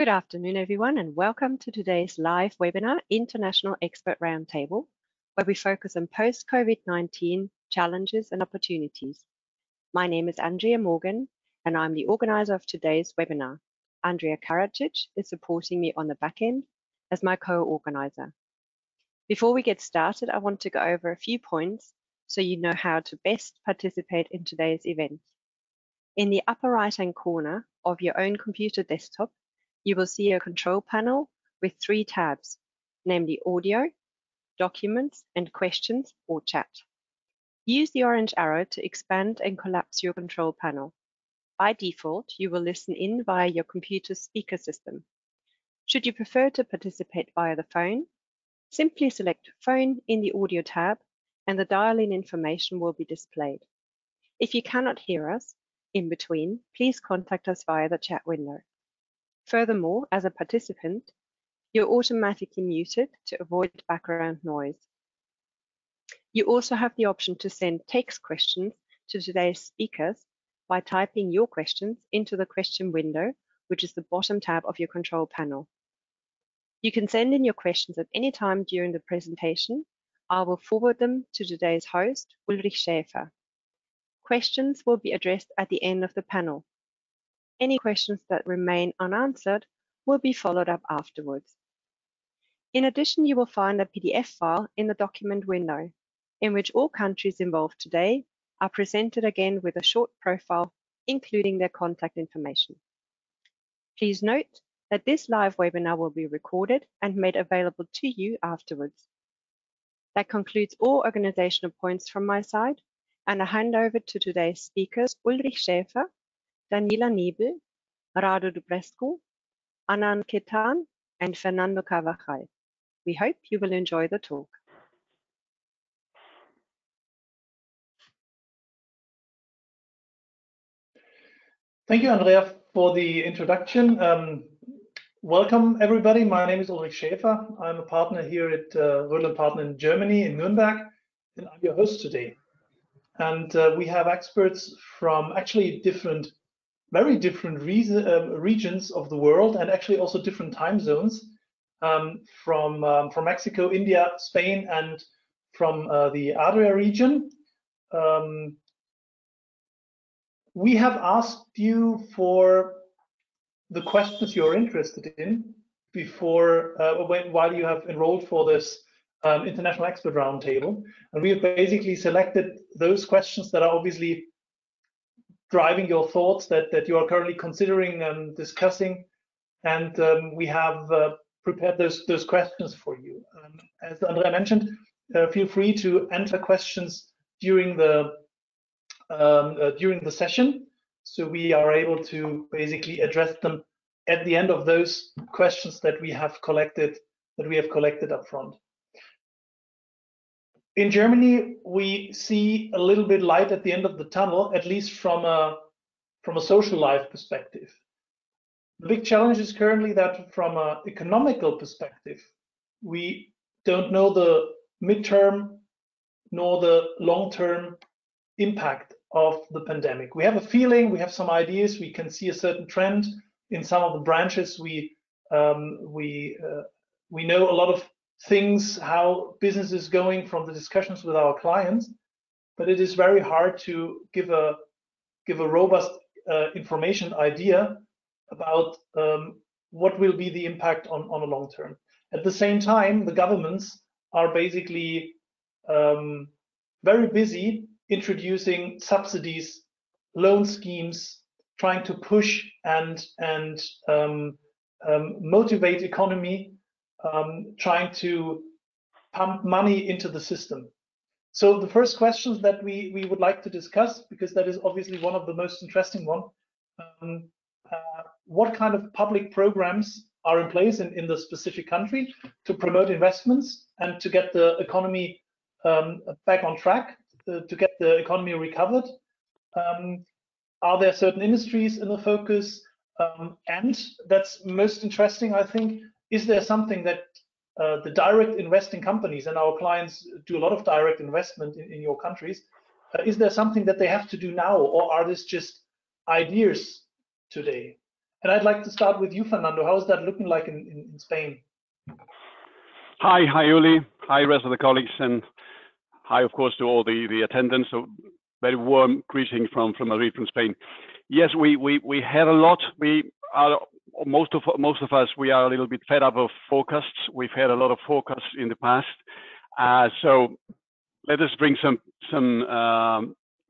Good afternoon, everyone, and welcome to today's live webinar, International Expert Roundtable, where we focus on post-COVID-19 challenges and opportunities. My name is Andrea Morgan, and I'm the organizer of today's webinar. Andrea Karadzic is supporting me on the back end as my co-organizer. Before we get started, I want to go over a few points so you know how to best participate in today's event. In the upper right-hand corner of your own computer desktop, you will see a control panel with 3 tabs, namely Audio, Documents, and Questions or Chat. Use the orange arrow to expand and collapse your control panel. By default, you will listen in via your computer's speaker system. Should you prefer to participate via the phone, simply select Phone in the Audio tab and the dial-in information will be displayed. If you cannot hear us in between, please contact us via the chat window. Furthermore, as a participant, you're automatically muted to avoid background noise. You also have the option to send text questions to today's speakers by typing your questions into the question window, which is the bottom tab of your control panel. You can send in your questions at any time during the presentation. I will forward them to today's host, Ulrich Schäfer. Questions will be addressed at the end of the panel. Any questions that remain unanswered will be followed up afterwards. In addition, you will find a PDF file in the document window, in which all countries involved today are presented again with a short profile, including their contact information. Please note that this live webinar will be recorded and made available to you afterwards. That concludes all organizational points from my side, and I hand over to today's speakers, Ulrich Schäfer, Daniela Nebel, Rado Dubrescu, Anand Ketan, and Fernando Carvajal. We hope you will enjoy the talk. Thank you, Andrea, for the introduction. Welcome, everybody. My name is Ulrich Schäfer. I'm a partner here at Rödl & Partner in Germany, in Nuremberg, and I'm your host today. And we have experts from actually very different regions of the world, and actually also different time zones, from Mexico, India, Spain, and from the Adria region. We have asked you for the questions you're interested in before, while you have enrolled for this International Expert Roundtable, and we have basically selected those questions that are obviously driving your thoughts, that you are currently considering and discussing, and we have prepared those questions for you. As Andrea mentioned, feel free to enter questions during the session, so we are able to basically address them at the end of those questions that we have collected up front. In Germany, we see a little bit light at the end of the tunnel, at least from a social life perspective. The big challenge is currently that from an economical perspective, we don't know the midterm nor the long-term impact of the pandemic. We have a feeling, we have some ideas, we can see a certain trend in some of the branches. We know a lot of things, how business is going from the discussions with our clients, but it is very hard to give a robust information idea about what will be the impact on a long term. At the same time, the governments are basically very busy introducing subsidies, loan schemes, trying to push and motivate economy, trying to pump money into the system. So the first questions that we would like to discuss, because that is obviously one of the most interesting one, what kind of public programs are in place in the specific country to promote investments and to get the economy back on track, to get the economy recovered? Are there certain industries in the focus? And that's most interesting, I think, is there something that the direct investing companies, and our clients do a lot of direct investment in your countries, is there something that they have to do now, or are this just ideas today? And I'd like to start with you, Fernando. How is that looking like in Spain? Hi, Uli. Hi, rest of the colleagues, and hi, of course, to all the attendants. So very warm greeting from Madrid, from Spain. Yes, we had a lot. We are most of us. We are a little bit fed up of forecasts. We've had a lot of forecasts in the past. So let us bring some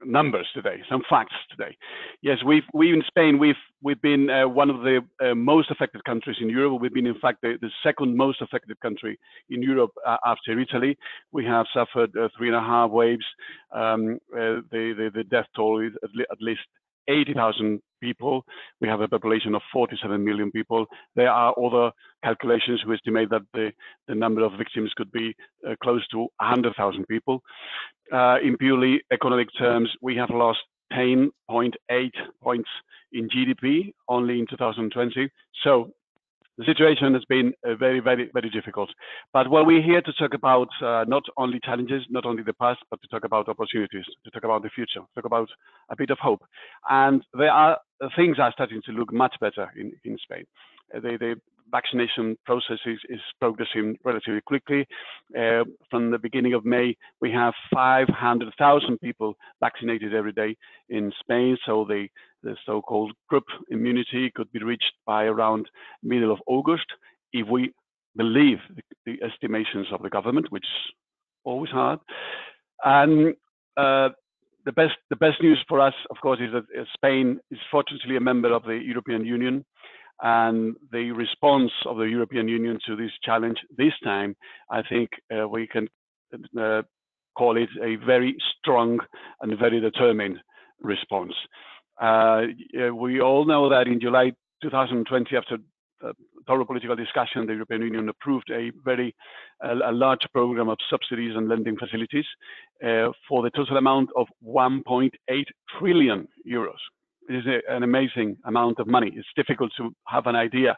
numbers today, some facts today. Yes, we in Spain we've been one of the most affected countries in Europe. We've been, in fact, the second most affected country in Europe after Italy. We have suffered 3.5 waves. The death toll is at least 80,000 people. We have a population of 47 million people. There are other calculations who estimate that the number of victims could be close to 100,000 people. In purely economic terms, we have lost 10.8 points in GDP only in 2020. So the situation has been very, very, very difficult. But well, we're here to talk about not only challenges, not only the past, but to talk about opportunities, to talk about the future, talk about a bit of hope. And things are starting to look much better in Spain. The vaccination process is progressing relatively quickly. From the beginning of May, we have 500,000 people vaccinated every day in Spain. So the so-called group immunity could be reached by around middle of August, if we believe the estimations of the government, which is always hard. And the best news for us, of course, is that Spain is fortunately a member of the European Union. And the response of the European Union to this challenge this time, I think we can call it a very strong and very determined response. We all know that in July 2020, after thorough political discussion, the European Union approved a large program of subsidies and lending facilities for the total amount of 1.8 trillion euros. It is an amazing amount of money. It's difficult to have an idea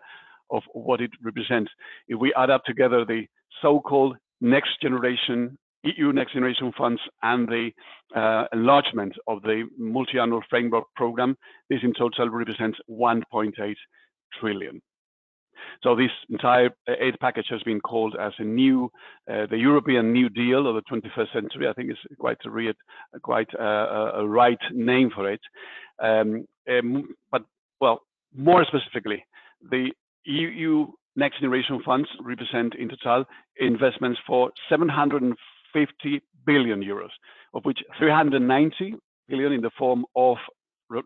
of what it represents. If we add up together the so-called next generation, EU Next Generation funds and the enlargement of the multi-annual framework program, this in total represents 1.8 trillion. So this entire aid package has been called as the European New Deal of the 21st century. I think it's quite a right name for it. But well, more specifically, the EU Next Generation funds represent in total investments for 750 billion euros, of which 390 billion in the form of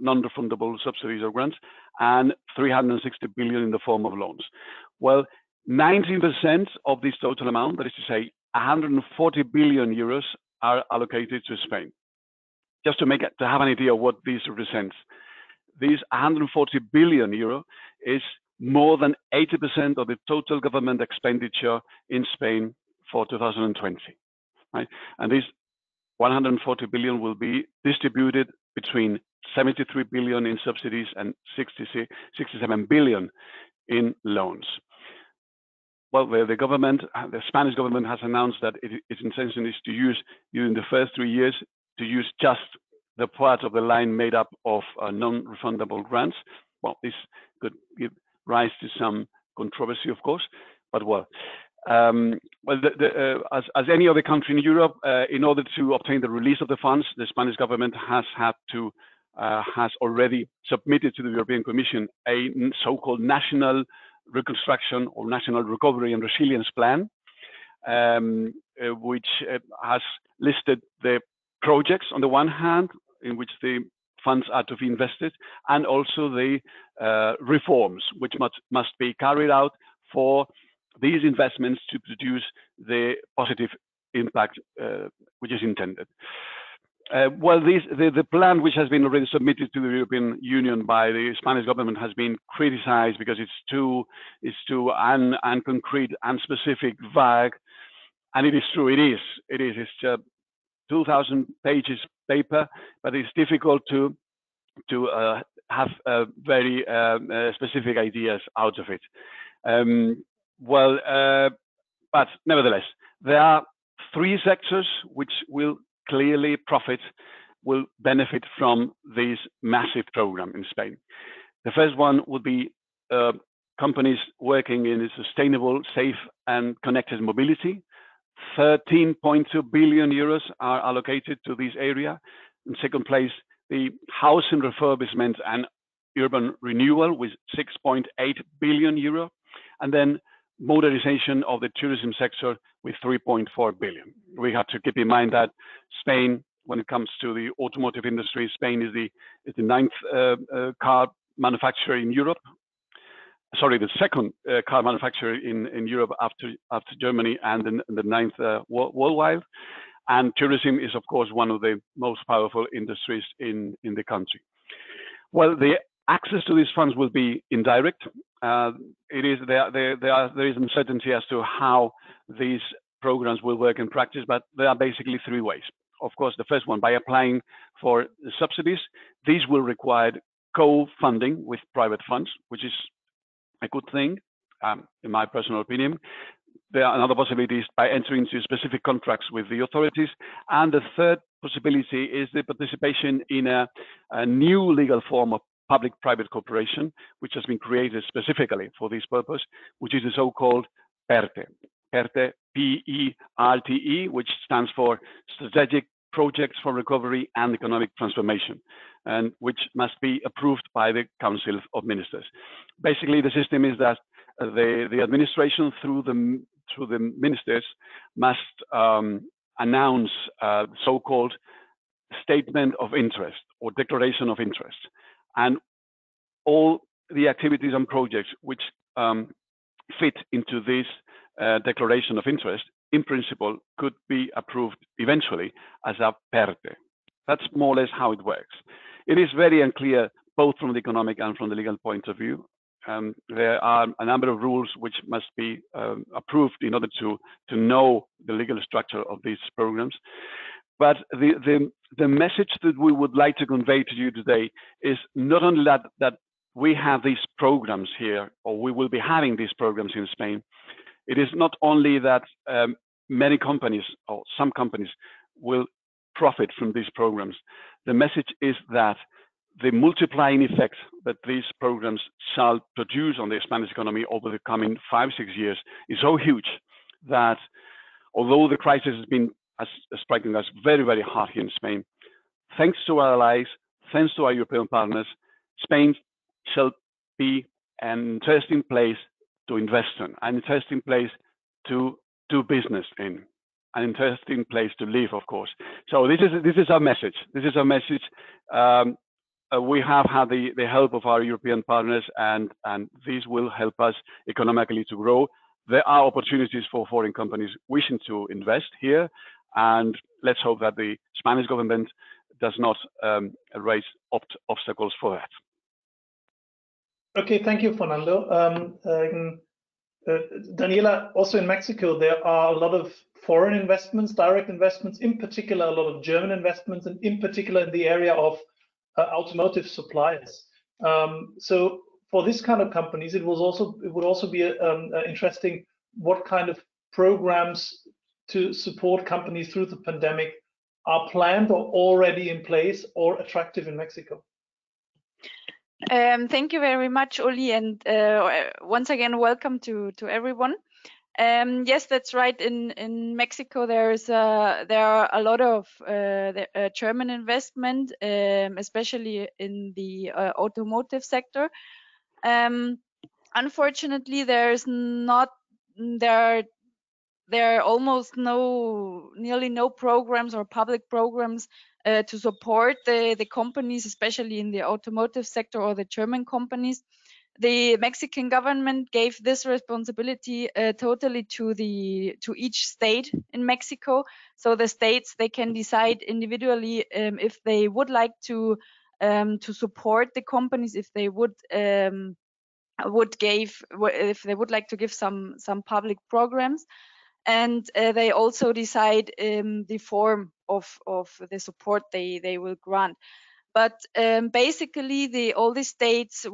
non-refundable subsidies or grants, and 360 billion in the form of loans. Well, 19% of this total amount, that is to say 140 billion euros, are allocated to Spain. Just to have an idea of what this represents, this 140 billion euro is more than 80% of the total government expenditure in Spain for 2020. Right? And this 140 billion will be distributed between 73 billion in subsidies and 67 billion in loans. Well, the Spanish government has announced that its intention is to use, during the first 3 years, to use just the part of the line made up of non-refundable grants. Well, this could give rise to some controversy, of course, but well. As any other country in Europe, in order to obtain the release of the funds, the Spanish government has already submitted to the European Commission a so-called national reconstruction or national recovery and resilience plan, which has listed the projects on the one hand in which the funds are to be invested, and also the reforms which must be carried out for these investments to produce the positive impact which is intended. Well, the plan, which has been already submitted to the European Union by the Spanish government, has been criticized because it's too unconcrete, unspecific, vague, and it is true. It is. It's 2,000 pages paper, but it's difficult to have very specific ideas out of it. But nevertheless, there are 3 sectors which will clearly benefit from this massive program in Spain. The first one would be companies working in sustainable, safe, and connected mobility. 13.2 billion euros are allocated to this area. In second place, the housing refurbishment and urban renewal with 6.8 billion euro, and then modernization of the tourism sector with 3.4 billion. We have to keep in mind that Spain, when it comes to the automotive industry, Spain is the ninth car manufacturer in Europe. Sorry, the second car manufacturer in Europe after Germany, and the ninth worldwide. And tourism is, of course, one of the most powerful industries in the country. Well, the access to these funds will be indirect. There is uncertainty as to how these programs will work in practice, but there are basically three ways. Of course, the first one, by applying for the subsidies. These will require co-funding with private funds, which is a good thing, in my personal opinion. There are another possibilities by entering into specific contracts with the authorities. And the third possibility is the participation in a new legal form of public-private cooperation, which has been created specifically for this purpose, which is the so-called PERTE. PERTE, P-E-R-T-E, which stands for Strategic Projects for Recovery and Economic Transformation, and which must be approved by the Council of Ministers. Basically, the system is that the administration through the ministers must announce so-called statement of interest or declaration of interest, and all the activities and projects which fit into this declaration of interest, in principle, could be approved eventually as a PERTE. That's more or less how it works. It is very unclear, both from the economic and from the legal point of view. There are a number of rules which must be approved in order to know the legal structure of these programs. But the message that we would like to convey to you today is not only that we have these programs here, or we will be having these programs in Spain. It is not only that many companies, or some companies, will profit from these programs. The message is that the multiplying effect that these programs shall produce on the Spanish economy over the coming 5-6 years is so huge that although the crisis has been striking us very, very hard here in Spain, thanks to our allies, thanks to our European partners, Spain shall be an interesting place to invest in, an interesting place to do business in, an interesting place to live, of course. So this is our message. This is our message. We have had the help of our European partners, and these will help us economically to grow. There are opportunities for foreign companies wishing to invest here, and let's hope that the Spanish government does not raise obstacles for that. Okay, thank you, Fernando. Daniela, also in Mexico, there are a lot of foreign investments, direct investments, in particular, a lot of German investments, and in particular in the area of automotive suppliers. So for this kind of companies, it would also be interesting what kind of programs to support companies through the pandemic are planned or already in place or attractive in Mexico. Thank you very much, Uli, and once again, welcome to everyone. Yes, that's right. In Mexico, there are a lot of German investment, especially in the automotive sector. Unfortunately, there are almost nearly no programs or public programs to support the companies, especially in the automotive sector or the German companies. The Mexican government gave this responsibility totally to each state in Mexico. So the states, they can decide individually if they would like to support the companies, if they would like to give some public programs. And they also decide the form of the support they will grant. But basically, all the states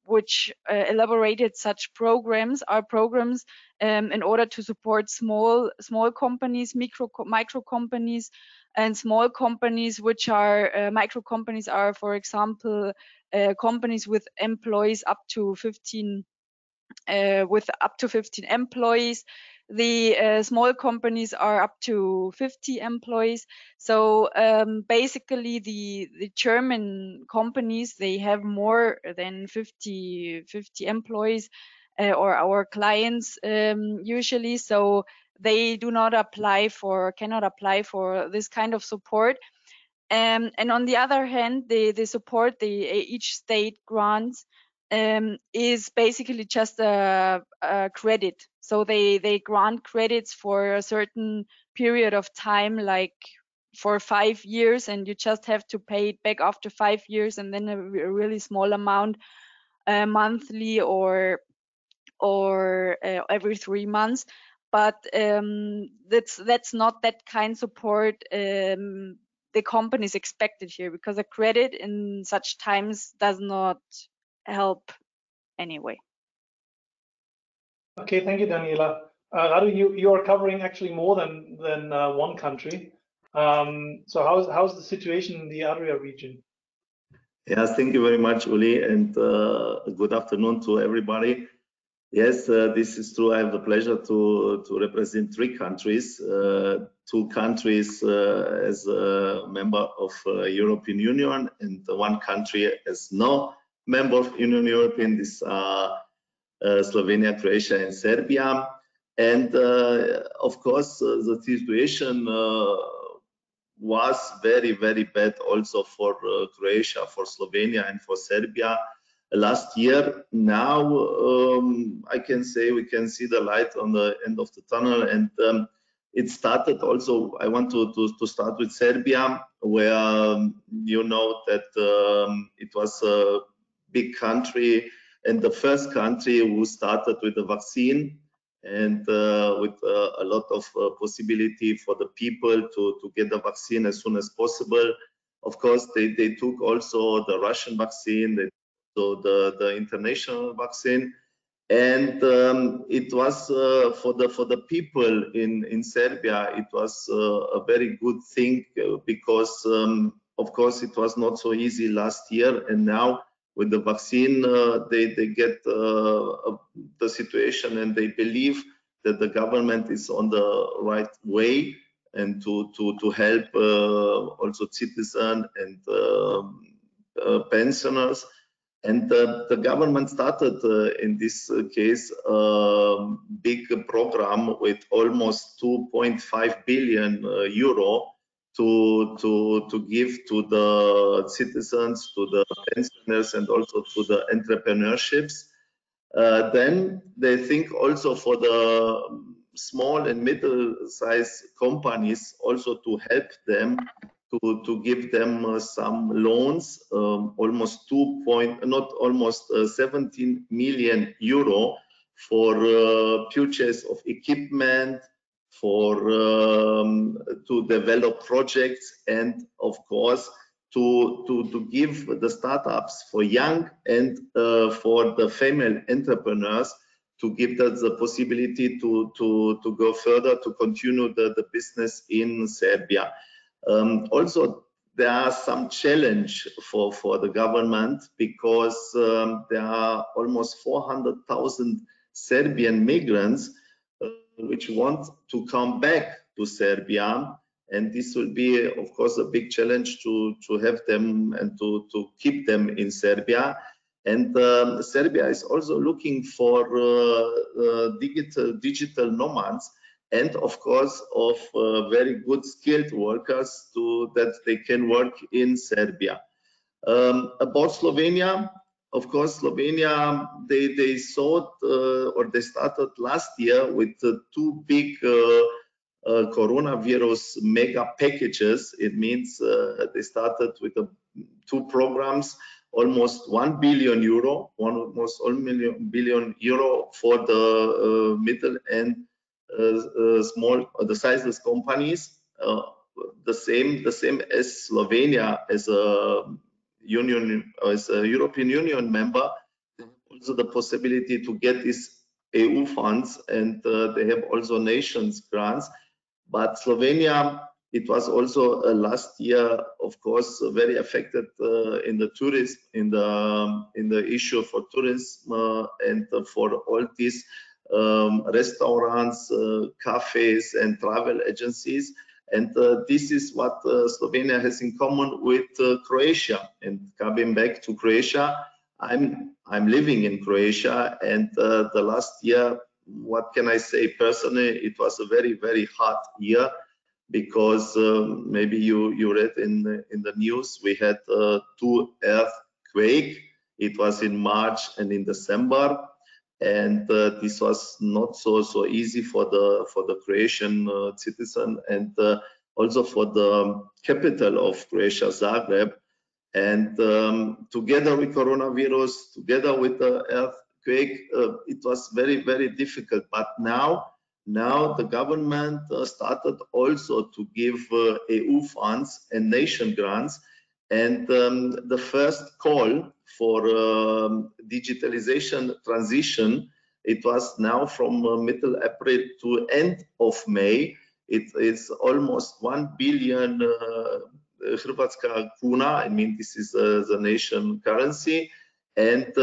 which elaborated such programs are programs in order to support small companies, micro companies, and small companies, which are micro companies, are, for example, companies with employees up to 15 employees. The small companies are up to 50 employees. So basically, the German companies, they have more than 50 employees, or our clients usually. So they cannot apply for this kind of support. And on the other hand, the support each state grants is basically just a credit. So they grant credits for a certain period of time, like for 5 years, and you just have to pay it back after 5 years, and then a really small amount monthly or every 3 months. But that's not that kind support the companies expected here, because a credit in such times does not help anyway. Okay, thank you, Daniela. Radu, you are covering actually more than one country. So how's the situation in the Adria region? Yes, thank you very much, Uli, and good afternoon to everybody. Yes, this is true. I have the pleasure to represent 3 countries, 2 countries as a member of European Union, and 1 country as no member of Union European. This Slovenia, Croatia, and Serbia. And of course, the situation was very, very bad also for Croatia, for Slovenia, and for Serbia last year. Now I can say we can see the light on the end of the tunnel, and it started also. I want to start with Serbia, where you know that it was a big country and the first country who started with the vaccine, and with a lot of possibility for the people to get the vaccine as soon as possible. Of course, they took also the Russian vaccine, so the international vaccine, and it was for the people in Serbia, it was a very good thing, because of course it was not so easy last year, and now with the vaccine they get the situation, and they believe that the government is on the right way, and to help also citizens and pensioners. And the government started in this case a big program with almost 2.5 billion euro to give to the citizens, to the pensioners, and also to the entrepreneurships. Then they think also for the small and middle-sized companies also to help them, to give them some loans, almost 17 million euro for purchase of equipment, for to develop projects, and of course to give the startups for young and for the female entrepreneurs, to give them the possibility to go further, to continue the business in Serbia. Also, there are some challenge for the government, because there are almost 400,000 Serbian migrants which want to come back to Serbia, and this will be, of course, a big challenge to have them and to keep them in Serbia. And Serbia is also looking for digital nomads, and of course of very good skilled workers that they can work in Serbia. About Slovenia, of course, Slovenia, they thought or they started last year with 2 big coronavirus mega packages. It means they started with 2 programs, almost 1 billion euro, almost 1 billion euro for the middle and small, the sizeless companies. The same as Slovenia as a union, as a European Union member, also the possibility to get these EU funds, and they have also nations grants. But Slovenia it was also last year, of course, very affected in the tourism, in the issue for tourism and for all these restaurants, cafes, and travel agencies. And this is what Slovenia has in common with Croatia. And coming back to Croatia, I'm living in Croatia, and the last year, what can I say personally, it was a very, very hard year, because maybe you read in the news, we had 2 earthquakes. It was in March and in December, and this was not so easy for the Croatian citizen, and also for the capital of Croatia, Zagreb. And together with coronavirus, together with the earthquake, it was very, very difficult. But now the government started also to give EU funds and nation grants. And the first call for digitalization transition, it was now from middle April to end of May. It is almost 1 billion Hrvatska kuna. I mean, this is the nation currency. And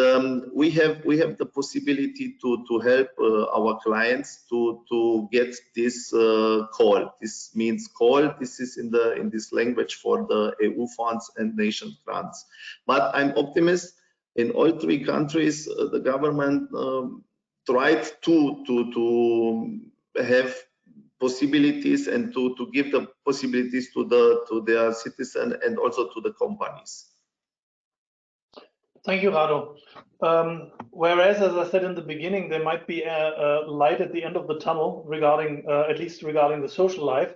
we have the possibility to help our clients to get this call. This means call. This is in this language for the EU funds and nation grants. But I'm optimist. In all 3 countries, the government tried to have possibilities and to give the possibilities to their citizens and also to the companies. Thank you, Rado. Whereas, as I said in the beginning, there might be a light at the end of the tunnel regarding, at least regarding the social life,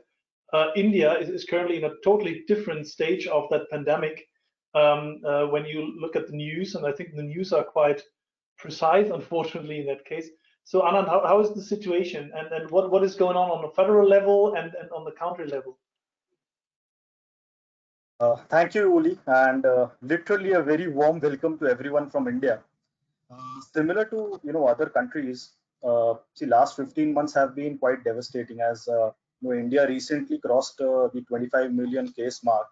India is currently in a totally different stage of that pandemic. When you look at the news, and I think the news are quite precise, unfortunately, in that case. So, Anand, how is the situation, and what is going on the federal level and on the country level? Thank you, Uli, and literally a very warm welcome to everyone from India. Similar to other countries, see, last 15 months have been quite devastating, as India recently crossed the 25 million case mark,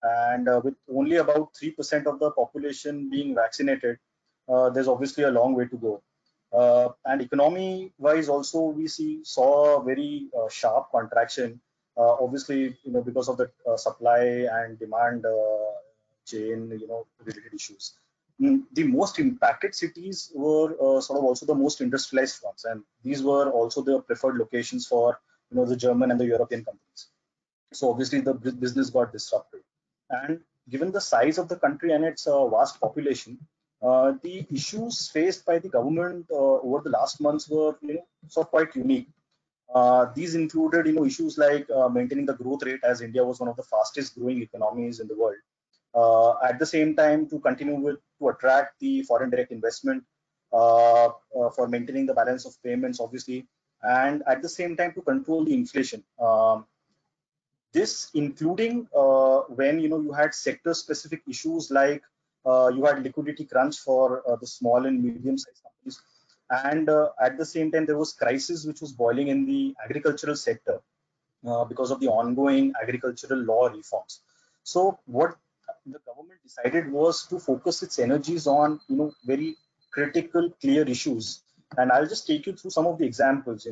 and with only about 3% of the population being vaccinated, there's obviously a long way to go. And economy-wise, also we saw a very sharp contraction. Obviously, because of the supply and demand chain, related issues. The most impacted cities were sort of also the most industrialized ones, and these were also the preferred locations for the German and the European companies. So obviously, the business got disrupted. And given the size of the country and its vast population, the issues faced by the government over the last months were sort of quite unique. These included issues like maintaining the growth rate, as India was one of the fastest growing economies in the world. At the same time, to continue to attract the foreign direct investment, for maintaining the balance of payments, obviously, and at the same time to control the inflation. This including when you had sector specific issues like you had liquidity crunch for the small and medium sized companies. And at the same time, there was crisis which was boiling in the agricultural sector because of the ongoing agricultural law reforms. So what the government decided was to focus its energies on very critical, clear issues. And I'll just take you through some of the examples.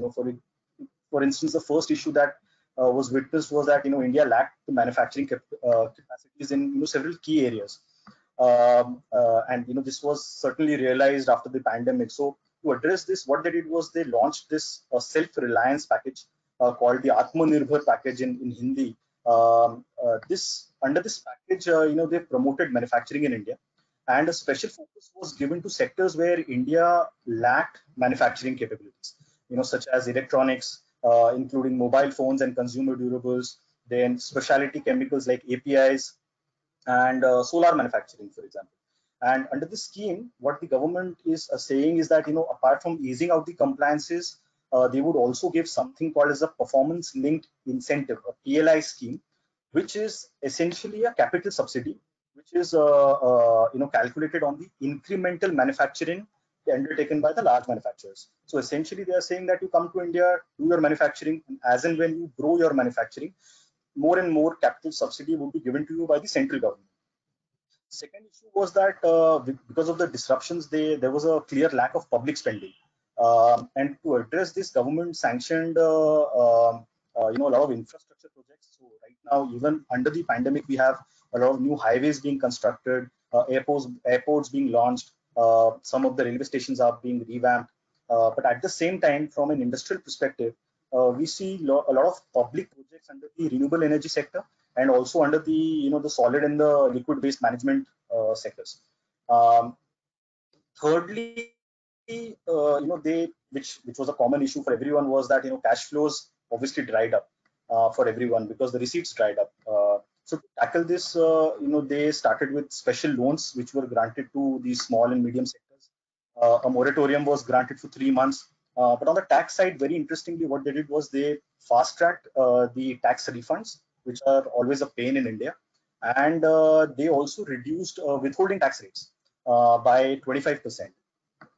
For instance, the first issue that was witnessed was that India lacked the manufacturing capacities in several key areas. And this was certainly realized after the pandemic. So to address this, what they did was they launched this self-reliance package called the Atmanirbhar package in Hindi. Under this package, they promoted manufacturing in India, and a special focus was given to sectors where India lacked manufacturing capabilities, such as electronics, including mobile phones and consumer durables, then specialty chemicals like APIs, and solar manufacturing, for example. And under this scheme, what the government is saying is that, apart from easing out the compliances, they would also give something called as a performance-linked incentive, a PLI scheme, which is essentially a capital subsidy, which is calculated on the incremental manufacturing undertaken by the large manufacturers. So essentially, they are saying that you come to India, do your manufacturing, and as and when you grow your manufacturing, more and more capital subsidy would be given to you by the central government. Second issue was that because of the disruptions, there was a clear lack of public spending. And to address this, government sanctioned a lot of infrastructure projects. So right now, even under the pandemic, we have a lot of new highways being constructed, airports being launched, some of the railway stations are being revamped. But at the same time, from an industrial perspective, we see a lot of public projects under the renewable energy sector and also under the the solid and the liquid waste management sectors. Thirdly, which was a common issue for everyone, was that cash flows obviously dried up for everyone because the receipts dried up. So to tackle this, they started with special loans which were granted to the small and medium sectors. A moratorium was granted for 3 months. But on the tax side, very interestingly, what they did was they fast-tracked the tax refunds, which are always a pain in India, and they also reduced withholding tax rates by 25%.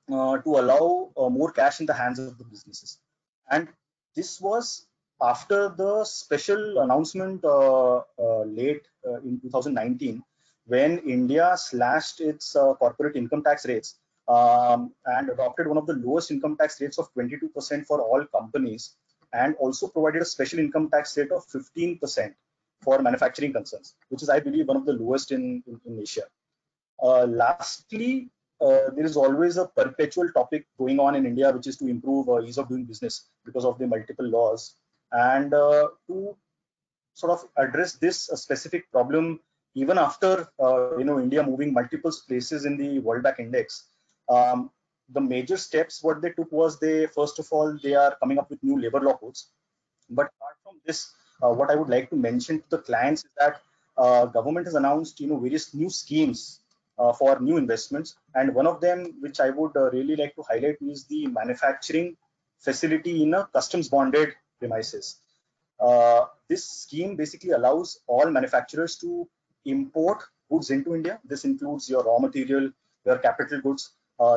To allow more cash in the hands of the businesses. And this was after the special announcement late in 2019, when India slashed its corporate income tax rates and adopted one of the lowest income tax rates of 22% for all companies, and also provided a special income tax rate of 15% for manufacturing concerns, which is, I believe, one of the lowest in Asia. Lastly, there is always a perpetual topic going on in India, which is to improve ease of doing business because of the multiple laws. And to sort of address this specific problem, even after India moving multiple places in the World Bank Index, the major steps what they took was first of all they are coming up with new labor law codes. But apart from this, what I would like to mention to the clients is that government has announced various new schemes for new investments, and one of them which I would really like to highlight is the manufacturing facility in a customs bonded premises. This scheme basically allows all manufacturers to import goods into India. This includes your raw material, your capital goods.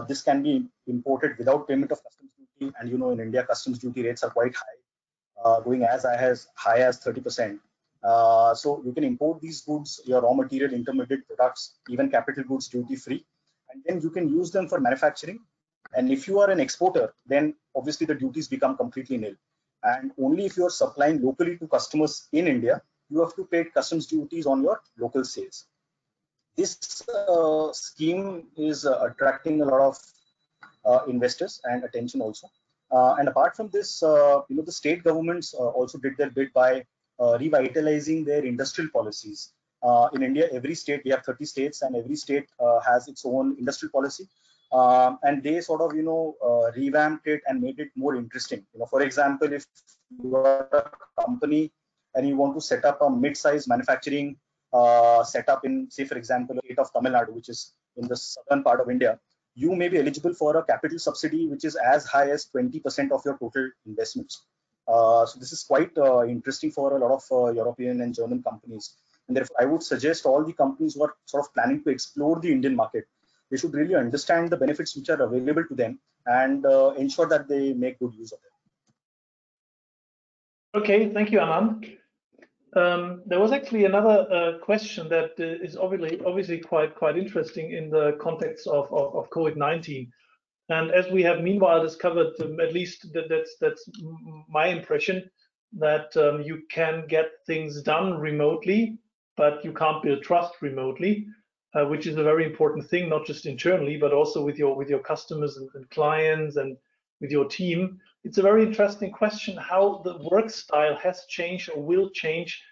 This can be imported without payment of customs duty, and in India customs duty rates are quite high, going as high as 30%. So you can import these goods, your raw material, intermediate products, even capital goods duty free, and then you can use them for manufacturing. And if you are an exporter, then obviously the duties become completely nil. And only if you are supplying locally to customers in India, you have to pay customs duties on your local sales. This scheme is attracting a lot of investors and attention also. And apart from this, the state governments also did their bit by revitalizing their industrial policies. In India, every state, we have 30 states, and every state has its own industrial policy. And they sort of, revamped it and made it more interesting. For example, if you are a company and you want to set up a mid-sized manufacturing setup in, say, for example, the state of Tamil Nadu, which is in the southern part of India, you may be eligible for a capital subsidy, which is as high as 20% of your total investments. So this is quite interesting for a lot of European and German companies. And therefore, I would suggest all the companies who are sort of planning to explore the Indian market, they should really understand the benefits which are available to them and ensure that they make good use of it. Okay, thank you, Anand. There was actually another question that is obviously quite interesting in the context of COVID-19. And as we have meanwhile discovered, at least that's my impression, that you can get things done remotely, but you can't build trust remotely, which is a very important thing, not just internally, but also with your customers and clients and with your team. It's a very interesting question how the work style has changed or will change,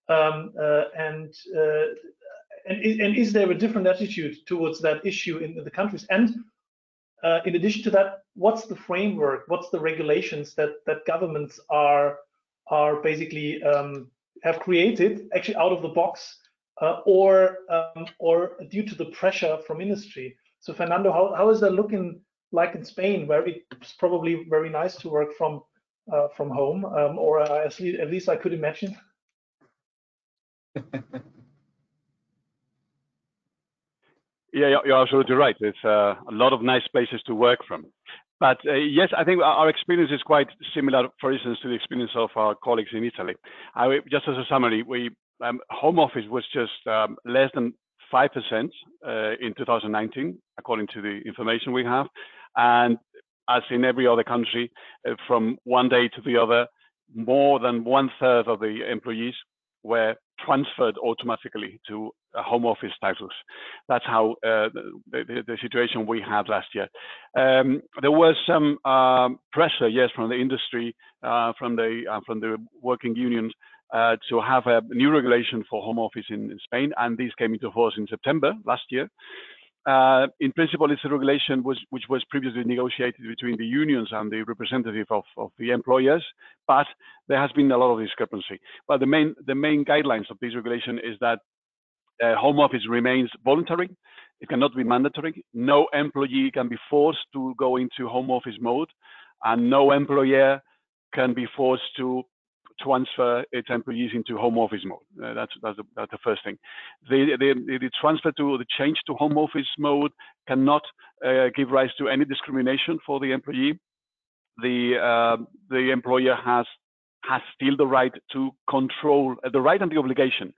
and is there a different attitude towards that issue in the countries? And in addition to that, what's the framework? What's the regulations that governments are basically have created actually out of the box, or due to the pressure from industry? So Fernando, how is that looking like in Spain, where it's probably very nice to work from home, or at least I could imagine. Yeah, you're absolutely right. It's a lot of nice places to work from. But yes, I think our experience is quite similar, for instance, to the experience of our colleagues in Italy. Just as a summary, home office was just less than 5% in 2019, according to the information we have. And as in every other country, from one day to the other, more than 1/3 of the employees were transferred automatically to home office status. That's how the situation we had last year. There was some pressure, yes, from the industry, from the working unions, to have a new regulation for home office in Spain, and this came into force in September last year. In principle, it's a regulation which was previously negotiated between the unions and the representative of the employers, but there has been a lot of discrepancy. But the main guidelines of this regulation is that home office remains voluntary. It cannot be mandatory. No employee can be forced to go into home office mode, and no employer can be forced to transfer its employees into home office mode. That's the first thing. The transfer to the change to home office mode cannot give rise to any discrimination for the employee. The employer has still the right to control, the right and the obligation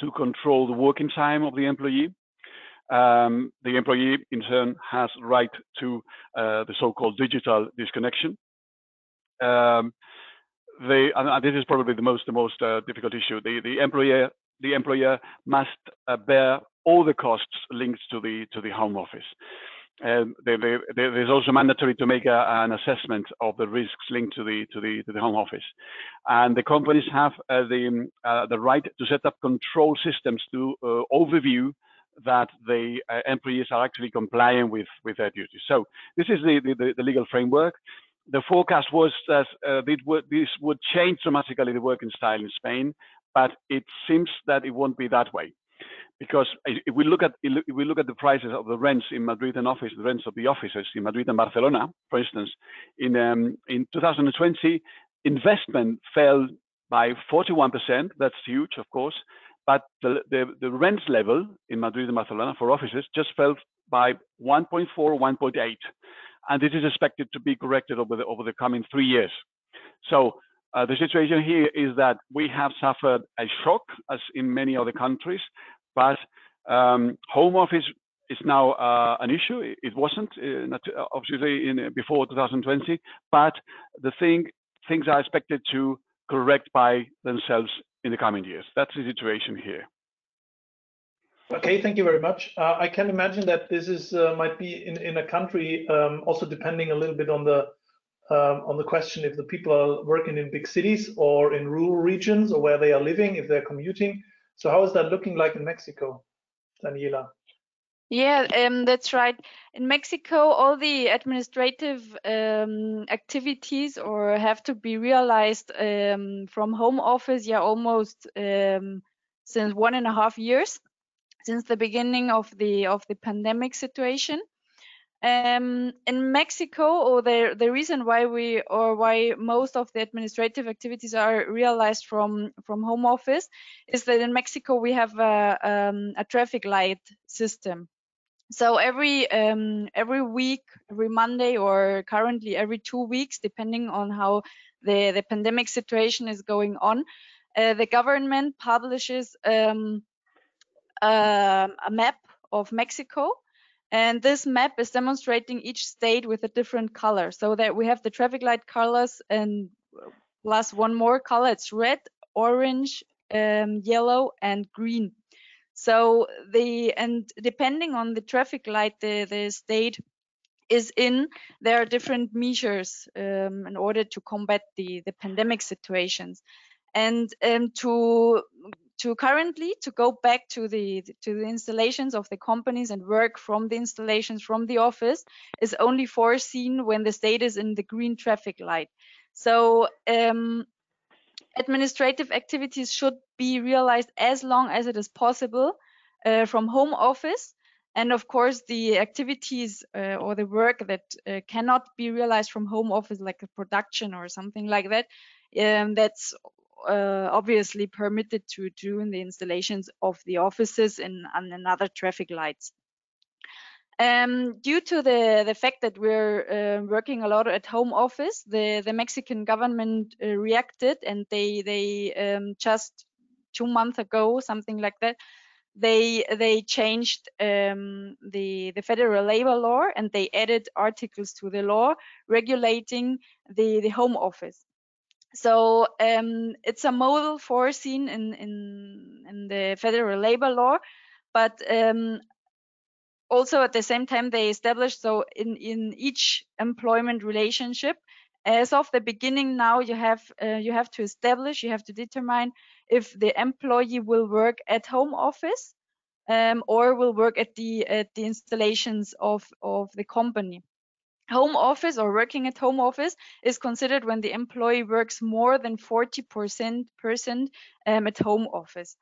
to control the working time of the employee. The employee, in turn, has right to the so-called digital disconnection. And this is probably the most difficult issue. The employer must bear all the costs linked to the home office. There's also mandatory to make an assessment of the risks linked to the home office, and the companies have the right to set up control systems to overview that the employees are actually complying with their duties. So this is the legal framework. The forecast was that this would change dramatically the working style in Spain, but it seems that it won't be that way, because if we look at the prices of the rents in Madrid and the rents of the offices in Madrid and Barcelona, for instance, in 2020, investment fell by 41%. That's huge, of course, but the rents level in Madrid and Barcelona for offices just fell by 1.4, 1.8. And this is expected to be corrected over the coming 3 years. So the situation here is that we have suffered a shock, as in many other countries, but home office is now an issue. It wasn't, obviously, before 2020, but things are expected to correct by themselves in the coming years. That's the situation here. Okay, thank you very much. I can imagine that this is might be in a country also depending a little bit on the question if the people are working in big cities or in rural regions or where they are living, if they're commuting. So how is that looking like in Mexico, Daniela? Yeah, that's right. In Mexico, all the administrative activities or have to be realized from home office, almost since 1.5 years. Since the beginning of the pandemic situation. In Mexico, or the reason why most of the administrative activities are realized from home office is that in Mexico we have a traffic light system. So every week, every Monday, or currently every 2 weeks, depending on how the pandemic situation is going on, the government publishes a map of Mexico, and this map is demonstrating each state with a different color, so that we have the traffic light colors and plus one more color. It's red, orange, yellow, and green. So depending on the traffic light the state is in, there are different measures in order to combat the pandemic situations. And to currently go back to the installations of the companies and work from the installations from the office is only foreseen when the state is in the green traffic light. So administrative activities should be realized as long as it is possible from home office. And of course, the activities or the work that cannot be realized from home office, like a production or something like that, that's obviously permitted to do in the installations of the offices and other traffic lights. Due to the fact that we're working a lot at home office, the Mexican government reacted, and they just 2 months ago, something like that, they changed the federal labor law, and they added articles to the law regulating the home office. So it's a model foreseen in the federal labor law, but also at the same time they established, so in each employment relationship, as of the beginning now, you have to establish, you have to determine if the employee will work at home office or will work at the installations of the company. Home office or working at home office is considered when the employee works more than 40% at home office.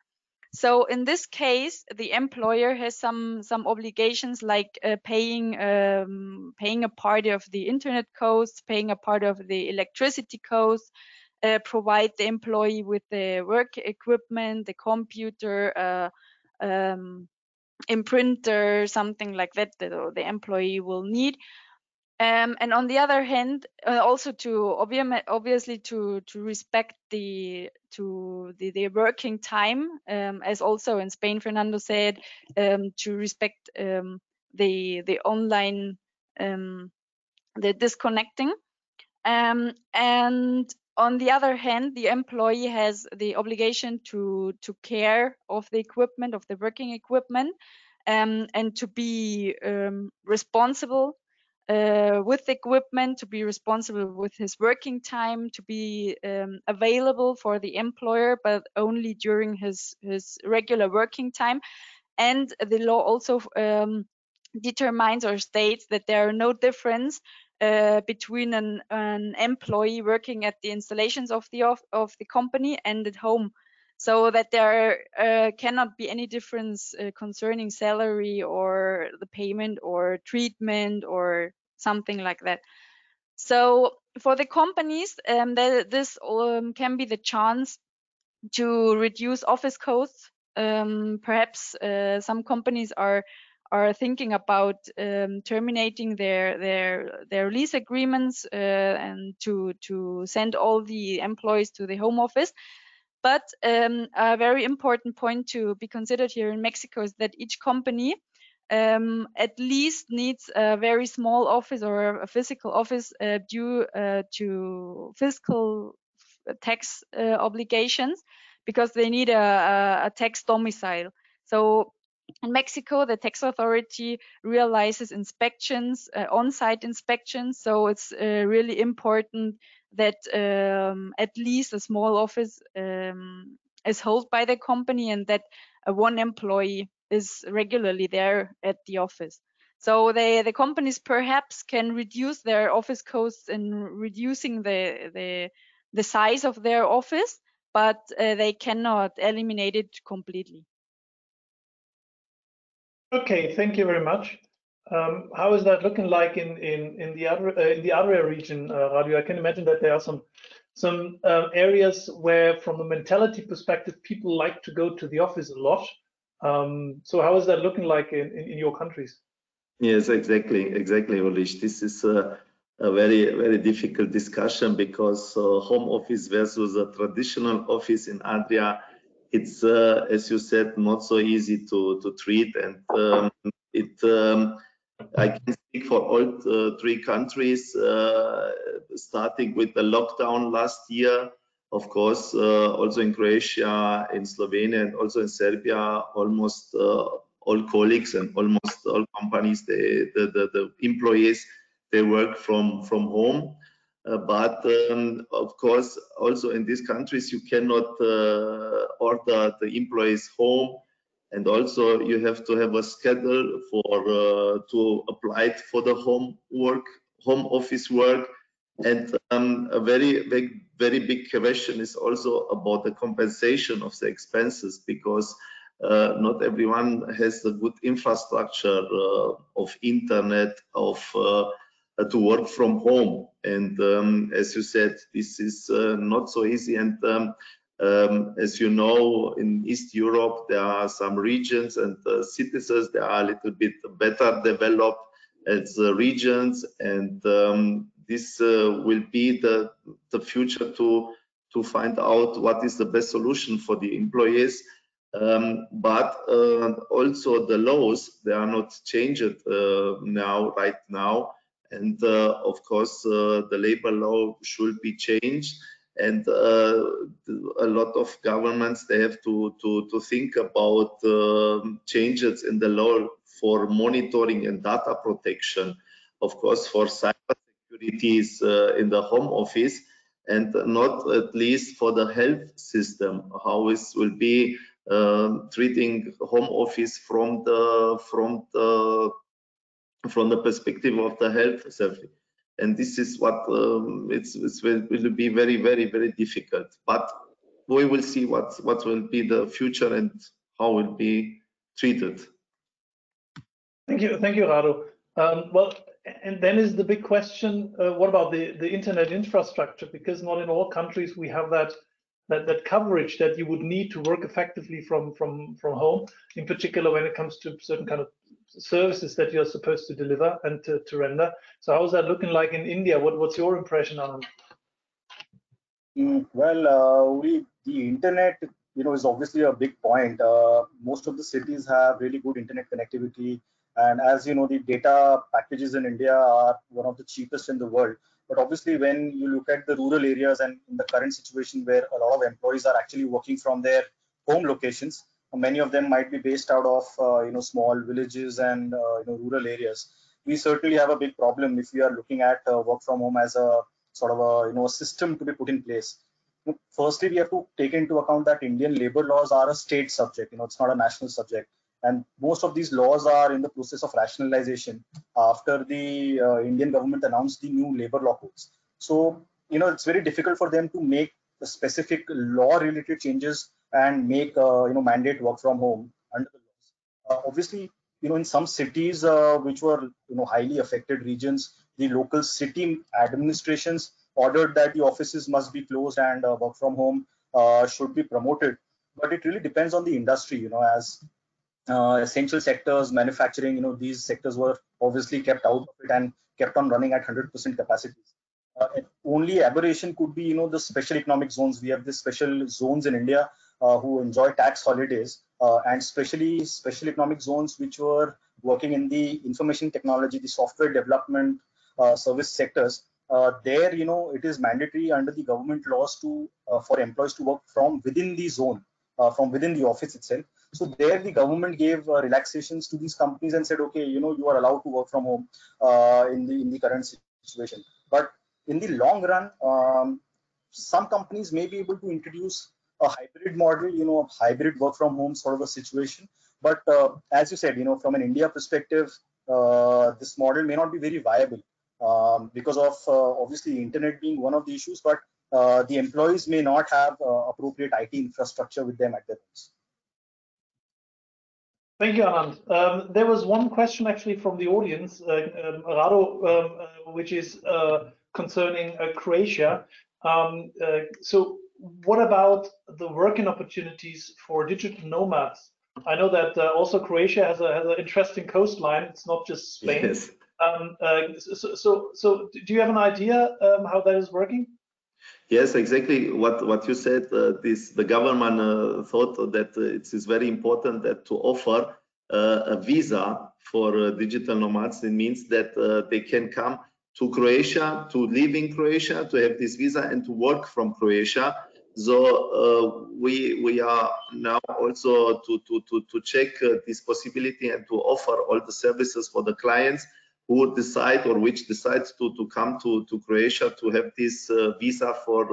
So in this case, the employer has some obligations, like paying a part of the internet costs, paying a part of the electricity costs, provide the employee with the work equipment, the computer, imprinter, something like that the employee will need. And on the other hand, also to obviously to respect the working time, as also in Spain, Fernando said, to respect the online the disconnecting. And on the other hand, the employee has the obligation to care of the equipment, of the working equipment, and to be responsible with the equipment, to be responsible with his working time, to be available for the employer, but only during his regular working time. And the law also determines or states that there are no difference between an employee working at the installations of the company and at home, so that there cannot be any difference concerning salary or the payment or treatment or something like that. So for the companies, this can be the chance to reduce office costs. Perhaps some companies are thinking about terminating their lease agreements and to send all the employees to the home office. But a very important point to be considered here in Mexico is that each company at least needs a very small office or a physical office due to fiscal tax obligations, because they need a tax domicile. So in Mexico, the tax authority realizes inspections, on-site inspections. So it's really important that at least a small office is held by the company, and that one employee is regularly there at the office. So the companies perhaps can reduce their office costs in reducing the size of their office, but they cannot eliminate it completely. Okay, thank you very much. How is that looking like in the other region, Radio? I can imagine that there are some areas where, from a mentality perspective, people like to go to the office a lot. So how is that looking like in your countries? Yes, exactly, Ulrich. This is a very difficult discussion, because home office versus a traditional office in Adria, it's as you said, not so easy to treat, and I can speak for all three countries, starting with the lockdown last year. Of course, also in Croatia, in Slovenia, and also in Serbia, almost all colleagues and almost all companies, the employees, they work from home. But of course, also in these countries, you cannot order the employees home, and also you have to have a schedule for to apply for the home office work. And a very big question is also about the compensation of the expenses, because not everyone has the good infrastructure of internet, to work from home. And as you said, this is not so easy. And As you know, in East Europe, there are some regions and citizens that are a little bit better developed as regions, and this will be the future to find out what is the best solution for the employees. But also the laws, they are not changed right now, and of course the labor law should be changed. And a lot of governments, they have to think about changes in the law for monitoring and data protection, of course for cyber securities in the home office, and not at least for the health system, how it will be treating home office from the perspective of the health safety. And this is what it will be very difficult, but we will see what will be the future and how it will be treated. Thank you, Rado. Well, and then is the big question: what about the internet infrastructure? Because not in all countries we have that coverage that you would need to work effectively from home. In particular, when it comes to certain kind of services that you're supposed to deliver and to render. So how's that looking like in India? What's your impression on it? Well, the internet, is obviously a big point. Most of the cities have really good internet connectivity, and as you know, the data packages in India are one of the cheapest in the world. But obviously, when you look at the rural areas and in the current situation where a lot of employees are actually working from their home locations, many of them might be based out of small villages and rural areas. We certainly have a big problem if we are looking at work from home as a sort of a system to be put in place. Firstly, we have to take into account that Indian labor laws are a state subject. It's not a national subject, and most of these laws are in the process of rationalization after the Indian government announced the new labor law codes. So it's very difficult for them to make the specific law-related changes and make mandate work from home under the laws. Obviously, in some cities which were highly affected regions, the local city administrations ordered that the offices must be closed and work from home should be promoted. But it really depends on the industry, as essential sectors, manufacturing, these sectors were obviously kept out of it and kept on running at 100% capacities. Only aberration could be, the special economic zones. We have these special zones in India who enjoy tax holidays, and especially special economic zones which were working in the information technology, the software development service sectors. There, it is mandatory under the government laws to for employees to work from within the zone, from within the office itself. So there, the government gave relaxations to these companies and said, okay, you are allowed to work from home in the current situation. But in the long run, some companies may be able to introduce a hybrid model, hybrid work from home sort of a situation. But as you said, from an India perspective, this model may not be very viable because of obviously internet being one of the issues, but the employees may not have appropriate IT infrastructure with them at their homes. Thank you, Anand. There was one question actually from the audience, Rado, which is concerning Croatia. So what about the working opportunities for digital nomads? I know that also Croatia has an interesting coastline. It's not just Spain. Yes. So do you have an idea how that is working? Yes, exactly what you said. The government thought that it is very important that to offer a visa for digital nomads. It means that they can come to Croatia, to live in Croatia, to have this visa, and to work from Croatia. So we are now also to check this possibility and to offer all the services for the clients who decide or which decides to come to Croatia to have this visa for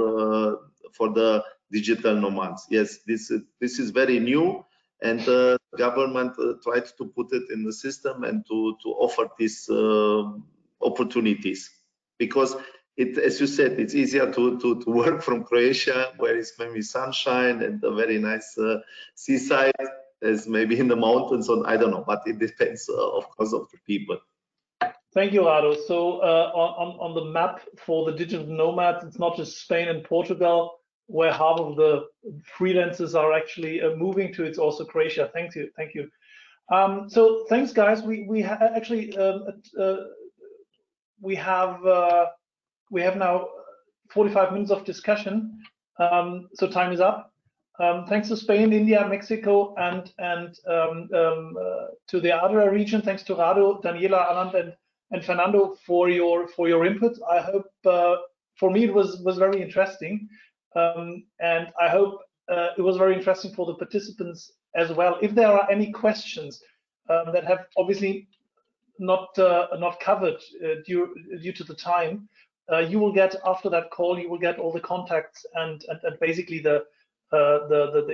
the digital nomads. Yes, this is very new, and the government tried to put it in the system and to offer these opportunities, because as you said, it's easier to work from Croatia, where it's maybe sunshine and a very nice seaside, as maybe in the mountains, or I don't know, but it depends, of course, of the people. Thank you, Rado. So on the map for the digital nomads, it's not just Spain and Portugal. where half of the freelancers are actually moving to. It's also Croatia. Thank you. So thanks, guys. We actually we have now 45 minutes of discussion. So time is up. Thanks to Spain, India, Mexico, and to the other region. Thanks to Rado, Daniela, Anand, and Fernando for your input. I hope for me it was very interesting, and I hope it was very interesting for the participants as well. If there are any questions that have obviously not covered due to the time, you will get, after that call, you will get all the contacts and basically the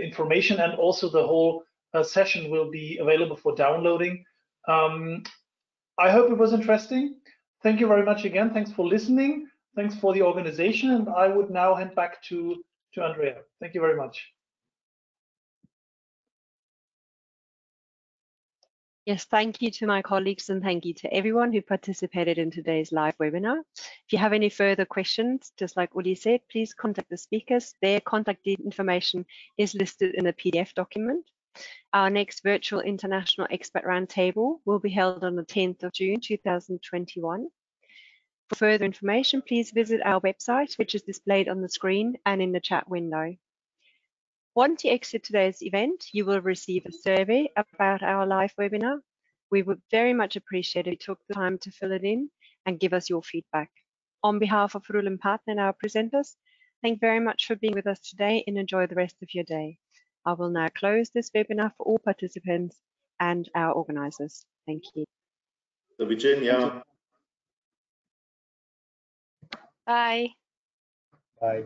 information, and also the whole session will be available for downloading. I hope it was interesting. Thank you very much again. Thanks for listening. Thanks for the organization. And I would now hand back to Andrea. Thank you very much. Yes, thank you to my colleagues, and thank you to everyone who participated in today's live webinar. If you have any further questions, just like Uli said, please contact the speakers. Their contact information is listed in the PDF document. Our next virtual International Expert Roundtable will be held on the 10th of June 2021. For further information, please visit our website, which is displayed on the screen and in the chat window. Once you exit today's event, you will receive a survey about our live webinar. We would very much appreciate if you took the time to fill it in and give us your feedback. On behalf of Roel and Partner and our presenters, thank you very much for being with us today, and enjoy the rest of your day. I will now close this webinar for all participants and our organizers. Thank you. Virginia. Bye. Bye.